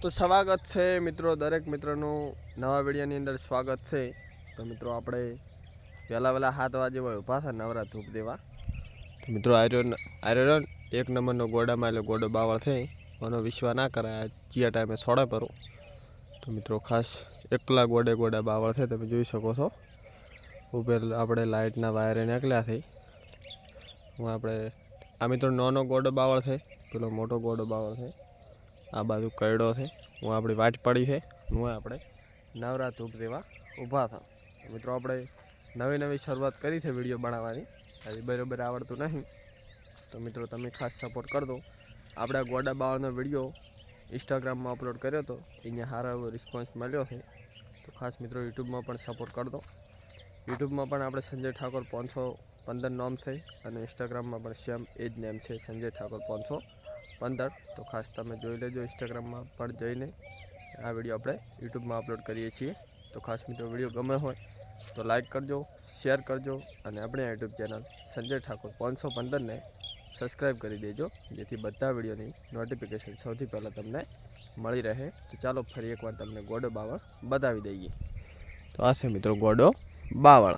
તો સ્વાગત છે મિત્રો, દરેક મિત્રોનું નવા વિડીયોની અંદર સ્વાગત છે। તો મિત્રો આપણે વહેલા 7 વાગે હોય ઊભા હતા નવરા ધૂપ દેવા। તો મિત્રો આયરન એક નંબરનો ગોડામાં એટલે ગોડો બાવળ થઈ એનો વિશ્વાસ ના કરાય ચિયા ટાઈમે સોડે પરો। તો મિત્રો ખાસ એકલા ગોડા બાવળ છે, તમે જોઈ શકો છો। ઉપર આપણે લાઇટના વાયર નીકળ્યા થઈ હું આપણે આ મિત્રો નાનો ગોડો બાવળ છે, પેલો મોટો ગોડો બાવળ છે। આ બાજુ કયડો છે, હું આપણી વાટ પડી છે, હું આપણે નવરા ધૂપ દેવા ઊભા હતા। મિત્રો આપણે નવી શરૂઆત કરી છે વિડીયો બનાવવાની, હજી બરાબર આવડતું નહીં। તો મિત્રો તમે ખાસ સપોર્ટ કરજો। આપણે ગોડા બાવળનો વિડીયો ઇન્સ્ટાગ્રામમાં અપલોડ કર્યો હતો, અહીંયા સારો એવો રિસ્પોન્સ મળ્યો છે। તો ખાસ મિત્રો યુટ્યુબમાં પણ સપોર્ટ કરજો। યુટ્યુબમાં પણ આપણે સંજય ઠાકોર 515 નામ છે અને ઇન્સ્ટાગ્રામમાં પણ સેમ એ જ નેમ છે, સંજય ઠાકોર 515। તો ખાસ તમે જોઈ લેજો, ઇન્સ્ટાગ્રામમાં પણ જઈને આ વિડીયો આપણે યુટ્યુબમાં અપલોડ કરીએ છીએ। તો ખાસ મિત્રો વિડીયો ગમે હોય તો લાઈક કરજો, શેર કરજો અને આપણે યુટ્યુબ ચેનલ સંજય ઠાકોર 515 ને સબસ્ક્રાઈબ કરી દેજો, જેથી બધા વિડીયોની નોટિફિકેશન સૌથી પહેલાં તમને મળી રહે। તો ચાલો ફરી એકવાર તમને ગોડો બાવળ બતાવી દઈએ। તો આ છે મિત્રો ગોડો બાવળ।